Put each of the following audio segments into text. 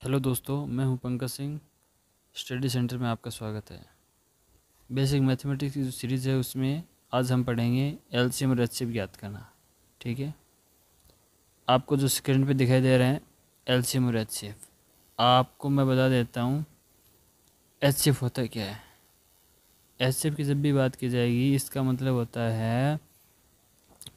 Hello दोस्तों, मैं हूं पंकज सिंह। स्टडी सेंटर में आपका स्वागत है। बेसिक मैथमेटिक्स की जो सीरीज़ है उसमें आज हम पढ़ेंगे एलसीएम और एचसीएफ ज्ञात करना। ठीक है, आपको जो स्क्रीन पे दिखाई दे रहे हैं एलसीएम और एचसीएफ, आपको मैं बता देता हूं एचसीएफ होता क्या है। एचसीएफ की जब भी बात की जाएगी इसका मतलब होता है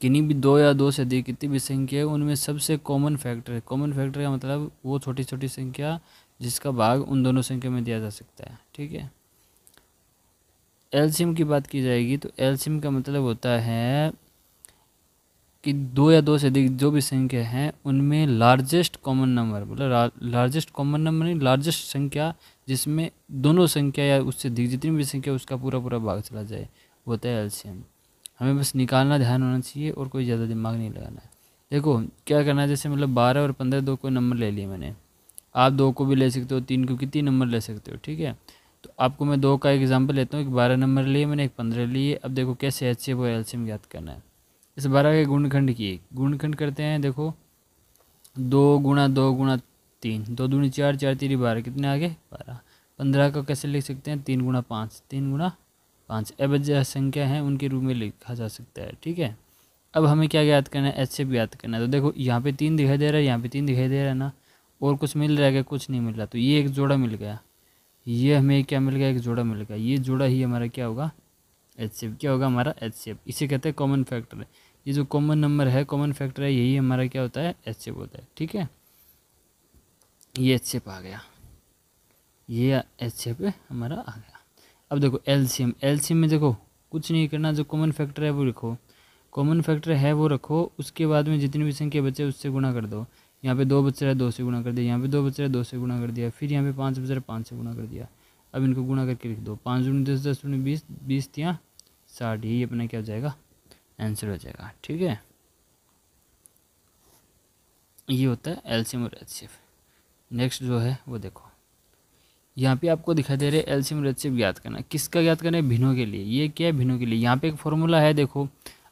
किन्हीं भी दो या दो से अधिक कितनी भी संख्या है उनमें सबसे कॉमन फैक्टर है। कॉमन फैक्टर का मतलब वो छोटी छोटी संख्या जिसका भाग उन दोनों संख्या में दिया जा सकता है। ठीक है, एलसीएम की बात की जाएगी तो एलसीएम का मतलब होता है कि दो या दो से अधिक जो भी संख्या हैं उनमें लार्जेस्ट कॉमन नंबर, मतलब लार्जेस्ट कॉमन नंबर नहीं, लार्जेस्ट संख्या जिसमें दोनों संख्या या उससे अधिक जितनी भी संख्या उसका पूरा पूरा भाग चला जाए, वो होता है एलसीएम। हमें बस निकालना ध्यान होना चाहिए और कोई ज़्यादा दिमाग नहीं लगाना है। देखो क्या करना है, जैसे मतलब 12 और 15 दो कोई नंबर ले लिए मैंने, आप दो को भी ले सकते हो, तीन को कितनी नंबर ले सकते हो। ठीक है, तो आपको मैं दो का एग्जांपल लेता हूँ। एक 12 नंबर लिए मैंने, एक 15 लिए। अब देखो कैसे एचसीएफ और एलसीएम ज्ञात करना है। इस 12 के गुणनखंड किए, गुणनखंड करते हैं। देखो 2 गुणा 2 गुणा 3, 2 दूनी 4, 4 3 12, कितने आगे 12। 15 को कैसे लिख सकते हैं, 3 गुणा 5, 3 गुणा 5 अबज्य संख्या है उनके रूप में लिखा जा सकता है। ठीक है, अब हमें क्या ज्ञात करना है, एचसीएफ ज्ञात करना है। तो देखो यहाँ पे 3 दिखाई दे रहा है, यहाँ पे 3 दिखाई दे रहा है ना, और कुछ मिल रहा है क्या, कुछ नहीं मिल रहा। तो ये एक जोड़ा मिल गया, ये हमें क्या मिल गया, एक जोड़ा मिल गया। ये जोड़ा ही हमारा क्या होगा, एचसीएफ। क्या होगा हमारा एचसीएफ, इसे कहते हैं कॉमन फैक्टर। ये जो कॉमन नंबर है, कॉमन फैक्टर है, यही हमारा क्या होता है, एचसीएफ होता है। ठीक है, ये एचसीएफ आ गया, ये एचसीएफ हमारा आ गया। अब देखो एलसीएम, एलसीएम में देखो कुछ नहीं करना, जो कॉमन फैक्टर है वो रखो, कॉमन फैक्टर है वो रखो, उसके बाद में जितनी भी संख्या बचे उससे गुणा कर दो। यहाँ पे 2 बच रहा है, 2 से गुणा कर दिया। यहाँ पे 2 बच रहा है, 2 से गुणा कर दिया। फिर यहाँ पे 5 बच रहा है, 5 से गुणा कर दिया। अब इनको गुणा करके लिख दो, 5 दूनी 10, 10 दूनी 20, 20 तियाँ 60, यही अपना क्या हो जाएगा, आंसर हो जाएगा। ठीक है, ये होता है एलसीएम और एचसीएफ। नेक्स्ट जो है वो देखो, यहाँ पे आपको दिखाई दे रहे एलसीएम और एचसीएफ ज्ञात करना। किसका ज्ञात करना है, भिन्नों के लिए। ये क्या है, भिन्नों के लिए। यहाँ पे एक फॉर्मूला है, देखो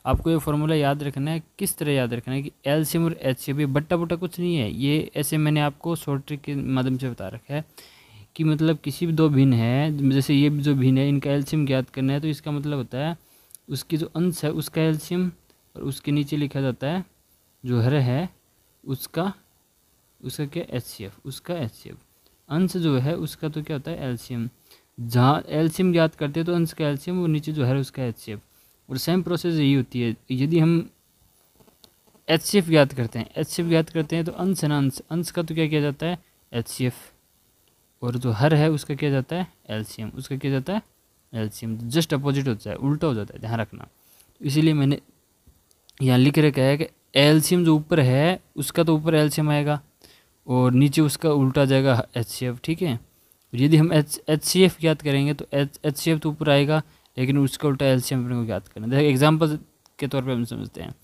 आपको ये फॉर्मूला याद रखना है। किस तरह याद रखना है कि एलसीएम और एचसीएफ, ये बट्टा बट्टा कुछ नहीं है, ये ऐसे मैंने आपको शॉर्ट ट्रिक के माध्यम से बता रखा है कि मतलब किसी भी दो भिन्न है, जैसे ये जो भिन्न है इनका एलसीएम ज्ञात करना है, तो इसका मतलब होता है उसकी जो अंश है उसका एलसीएम, और उसके नीचे लिखा जाता है जो हर है उसका उसका क्या, एचसीएफ, उसका एचसीएफ। अंश जो है उसका तो क्या होता है, एलसीएम। जहाँ एलसीएम ज्ञात करते हैं तो अंश का एलसीएम, और नीचे जो है उसका एचसीएफ। और सेम प्रोसेस यही होती है यदि हम एचसीएफ ज्ञात करते हैं, एचसीएफ ज्ञात करते हैं तो अंश है ना, अंश का तो क्या किया जाता है, एचसीएफ, और जो हर है उसका किया जाता है एलसीएम, उसका किया जाता है एलसीएम। जस्ट अपोजिट होता है, उल्टा हो जाता है, ध्यान रखना। इसीलिए मैंने यहाँ लिख रखा है कि एलसीएम जो ऊपर है उसका तो ऊपर एलसीएम आएगा और नीचे उसका उल्टा जाएगा एचसीएफ। ठीक है, यदि हम एचसीएफ ज्ञात करेंगे तो एचसीएफ तो ऊपर आएगा लेकिन उसका उल्टा एलसीएम अपने को ज्ञात करना है। देखो एग्जांपल के तौर पे हम समझते हैं,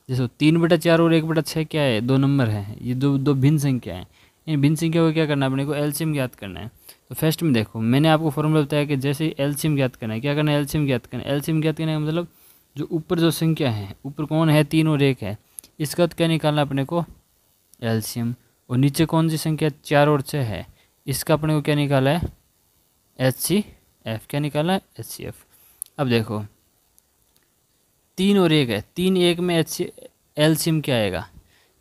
जैसे 3/4 और 1/6 क्या है, दो नंबर हैं, ये दो दो भिन्न संख्या है। इन भिन्न संख्या को क्या करना है, अपने को एलसीएम ज्ञात करना है। तो फर्स्ट में देखो मैंने आपको फॉर्मूला बताया कि जैसे एलसीएम ज्ञात करना है, क्या करना है, एलसीएम ज्ञात करना है। एलसीएम ज्ञात करने का मतलब जो ऊपर जो संख्या है, ऊपर कौन है, 3 और 1 है, इसका तो क्या निकालना अपने को, एलसीएम। और नीचे कौन सी संख्या 4 और 6 है, इसका अपने को क्या निकाला है, एचसीएफ। क्या निकाला है, एचसीएफ। अब देखो 3 और 1 है, 3 1 में एलसीएम क्या आएगा,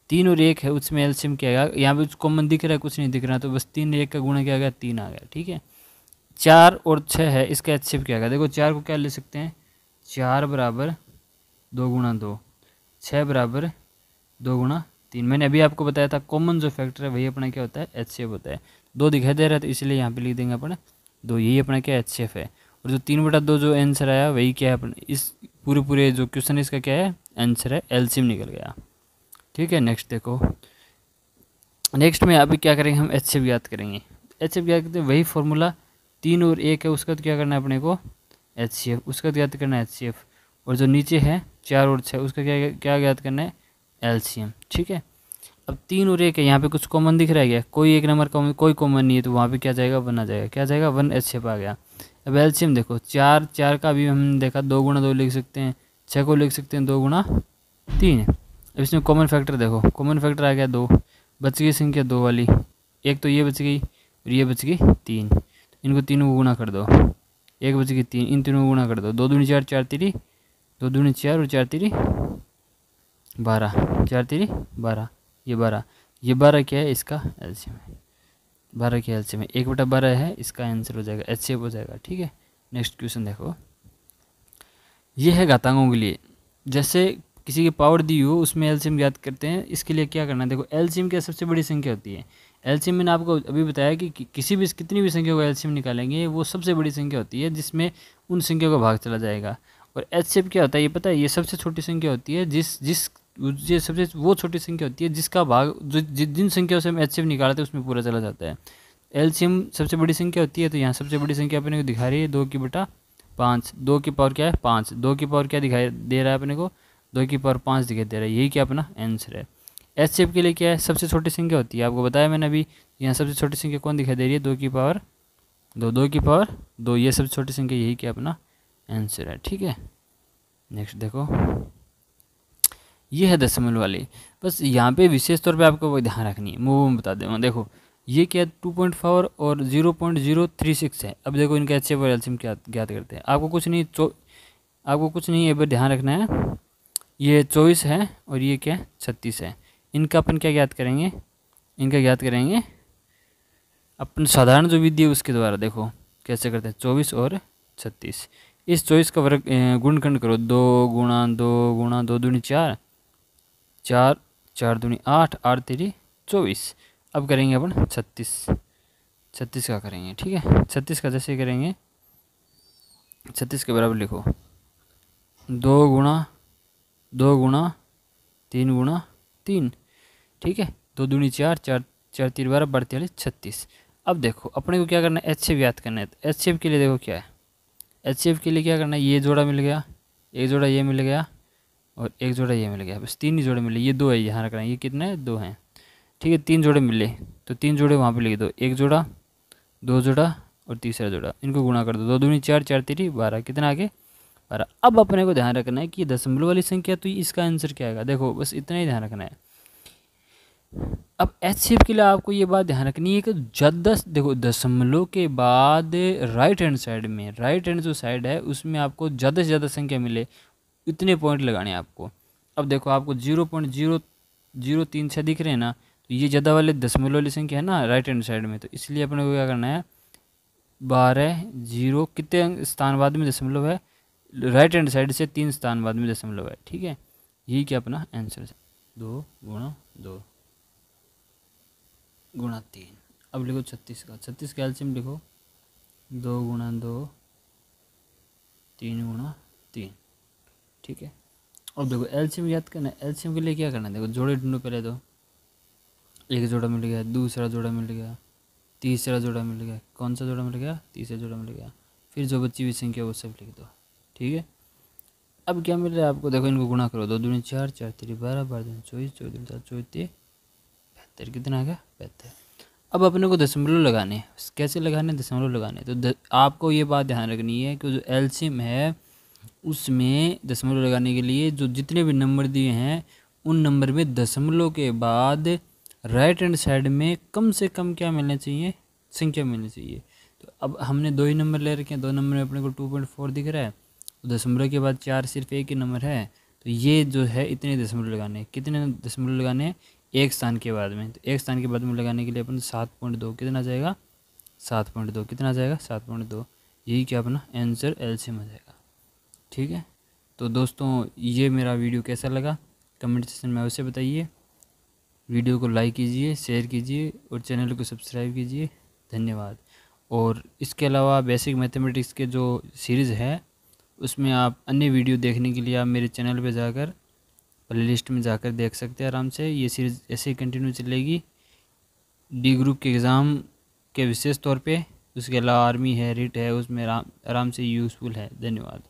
3 और 1 है उसमें एलसीएम क्या आएगा। यहाँ पे कॉमन दिख रहा है, कुछ नहीं दिख रहा, तो बस 3 1 का गुणा क्या आ गया, 3 आ गया। ठीक है, 4 और 6 है, इसका एचसीएफ क्या आएगा। देखो 4 को क्या ले सकते हैं, 4 बराबर 2 गुणा 2, 6 बराबर 2 गुणा 3। मैंने अभी आपको बताया था कॉमन जो फैक्टर है वही अपना क्या होता है, एचसीएफ होता है। 2 दिखाई दे रहा है तो इसलिए यहाँ पे लिख देंगे अपन 2, यही अपना क्या एचसीएफ है। और जो 3/2 जो आंसर आया वही क्या है, अपन इस पूरे जो क्वेश्चन इसका क्या है, आंसर है, एलसीएम निकल गया। ठीक है, नेक्स्ट देखो, नेक्स्ट में अभी क्या करेंगे, हम एचसीएफ ज्ञात करेंगे। एचसीएफ ज्ञात करते हैं वही फॉर्मूला, 3 और 1 है उसका तो क्या करना है अपने को, एचसीएफ, उसका ज्ञात करना है एचसीएफ। और जो नीचे है 4 और 6 उसका क्या क्या ज्ञात करना है, एलसीएम। ठीक है, अब 3 और 1 है, यहाँ पे कुछ कॉमन दिख रहा है क्या, कोई एक नंबर कॉमन, कोई कॉमन नहीं है, तो वहाँ पे क्या जाएगा, 1 आ जाएगा। क्या जाएगा, 1 एचसीएफ आ गया। अब एलसीएम देखो 4 का भी हमने देखा 2 गुणा 2 लिख सकते हैं, 6 को लिख सकते हैं 2 गुणा 3। अब इसमें कॉमन फैक्टर देखो, कॉमन फैक्टर आ गया 2, बच गई संख्या 2 वाली, एक तो ये बच गई और ये बच गई 3, इनको तीनों को गुना कर दो, एक बच गई 3, इन तीनों को गुना कर दो, 2 दूनी 4, 4 तीरी 2 दूनी 4 और 4 तीरी 12, 4 तीरी 12, ये 12, ये 12 क्या है, इसका एलसीएम है, 12 क्या एलसीएम है, 1/12 है, इसका आंसर हो जाएगा एचसीएफ हो जाएगा। ठीक है, नेक्स्ट क्वेश्चन देखो, ये है घातांकों के लिए, जैसे किसी की पावर दी हो उसमें एलसीएम ज्ञात करते हैं। इसके लिए क्या करना है, देखो एलसीएम क्या सबसे बड़ी संख्या होती है। एलसीएम मैंने आपको अभी बताया कि किसी भी कितनी भी संख्या को एलसीएम निकालेंगे वो सबसे बड़ी संख्या होती है जिसमें उन संख्या का भाग चला जाएगा। और एचसीएफ क्या होता है ये पता है, ये सबसे छोटी संख्या होती है ये सबसे वो छोटी संख्या होती है जिसका भाग जिन संख्याओं से हम एचसीएफ निकालते हैं उसमें पूरा चला जाता है। एलसीएम सबसे बड़ी संख्या होती है, तो यहाँ सबसे बड़ी संख्या अपने को दिखा रही है 2/5, 2 की पावर क्या है 5, 2 की पावर क्या दिखाई दे रहा है अपने को 2 की पावर 5 दिखाई दे रहा है, यही क्या अपना आंसर है। एचसीएफ के लिए क्या है, सबसे छोटी संख्या होती है, आपको बताया मैंने अभी, यहाँ सबसे छोटी संख्या कौन दिखाई दे रही है 2 की पावर 2, 2 की पावर 2, ये सबसे छोटी संख्या, यही क्या अपना आंसर है। ठीक है, नेक्स्ट देखो, ये है दशमलव वाली, बस यहाँ पे विशेष तौर पे आपको वो ध्यान रखनी है, मैं बता दूँगा। देखो ये क्या 2.4 और 0.036 है। अब देखो इनका एचसीएफ और एलसीएम क्या ज्ञात करते हैं, आपको कुछ नहीं एक बार ध्यान रखना है, ये 24 है और ये क्या 36 है, इनका अपन क्या ज्ञात करेंगे, इनका ज्ञात करेंगे अपन साधारण जो विधि है उसके द्वारा। देखो कैसे करते हैं, 24 और 36, इस 24 का वर्ग गुणनखंड करो, 2 गुणा 2 दूनी 4, 4 4 दूनी 8, 8 तीरी 24। अब करेंगे अपन 36 का करेंगे। ठीक है, 36 का जैसे करेंगे 36 के बराबर लिखो 2 गुणा 3 गुणा 3। ठीक है, 2 दूनी 4, 4 तीन 12, 42 36। अब देखो अपने को क्या करना है, एचसीएफ याद करना है। तो एचसीएफ के लिए देखो क्या है, एचसीएफ के लिए क्या करना है, ये जोड़ा मिल गया, एक जोड़ा ये मिल गया और एक जोड़ा ये मिल गया, बस 3 ही जोड़े मिले, ये 2 है, यहाँ रखना है, ये कितने हैं 2 हैं। ठीक है, 3 जोड़े मिले तो 3 जोड़े वहाँ पे लिख दो, एक जोड़ा 2 जोड़ा और तीसरा जोड़ा, इनको गुणा कर दो, 2 दूनी 4, 4 तीरी 12, कितना आगे 12। अब अपने को ध्यान रखना है कि ये दशमलव वाली संख्या, तो इसका आंसर क्या आएगा, देखो बस इतना ही ध्यान रखना है। अब एचसीएफ के लिए आपको ये बात ध्यान रखनी है कि देखो दशमलव के बाद राइट हैंड साइड में, राइट हैंड जो साइड है उसमें आपको ज़्यादा से ज़्यादा संख्या मिले इतने पॉइंट लगाने हैं आपको। अब देखो आपको 0.0036 दिख रहे हैं ना, तो ये ज़्यादा वाले दशमलव वाली संख्या है ना राइट हैंड साइड में, तो इसलिए अपने को क्या करना है 12 0 कितने स्थान बाद में दशमलव है, राइट हैंड साइड से 3 स्थान बाद में दशमलव है। ठीक है, यही क्या अपना आंसर है, 2 गुणा 2 गुणा 3। अब लिखो 36 का, 36 का एलसीएम लिखो 2 गुणा 2 3 गुणा 3। ठीक है, अब देखो एलसीएम याद करना है, एलसीएम के लिए क्या करना है, देखो जोड़े ढूंढो पहले, तो एक जोड़ा मिल गया, दूसरा जोड़ा मिल गया, तीसरा जोड़ा मिल गया, कौन सा जोड़ा मिल गया, तीसरा जोड़ा मिल गया, फिर जो बची हुई संख्या वो सब लिख दो। ठीक है, अब क्या मिल रहा है आपको, देखो इनको गुणा करो, 2 दूनी 4, 4 तीरी 12, 12 दूनी 24, 24 दूनी 7, 24 72, कितना आ गया 72। अब अपने को दशमलव लगाने, कैसे लगाने, दशमलव लगाने, तो आपको ये बात ध्यान रखनी है कि जो एलसीएम है उसमें दशमलव लगाने के लिए जो जितने भी नंबर दिए हैं उन नंबर में दशमलव के बाद राइट हैंड साइड में कम से कम क्या मिलना चाहिए, संख्या मिलनी चाहिए। तो अब हमने 2 ही नंबर ले रखे हैं, 2 नंबर में अपने को 2.4 दिख रहा है, तो दशमलव के बाद 4 सिर्फ एक ही नंबर है, तो ये जो है इतने दशमलव लगाने, कितने दशमलव लगाने हैं, एक स्थान के बाद में, तो एक स्थान के बाद में लगाने के लिए अपन 7.2 कितना आ जाएगा 7.2, कितना आ जाएगा 7.2, यही क्या अपना आंसर एलसीएम आ जाएगा। ठीक है, तो दोस्तों ये मेरा वीडियो कैसा लगा कमेंट सेक्शन में अवश्य बताइए, वीडियो को लाइक कीजिए, शेयर कीजिए और चैनल को सब्सक्राइब कीजिए। धन्यवाद। और इसके अलावा बेसिक मैथमेटिक्स के जो सीरीज़ है उसमें आप अन्य वीडियो देखने के लिए आप मेरे चैनल पे जाकर प्लेलिस्ट में जाकर देख सकते हैं आराम से, ये सीरीज़ ऐसे ही कंटिन्यू चलेगी। डी ग्रुप के एग्ज़ाम के विशेष तौर पे, उसके अलावा आर्मी है, रिट है, उसमें आराम से यूज़फुल है। धन्यवाद।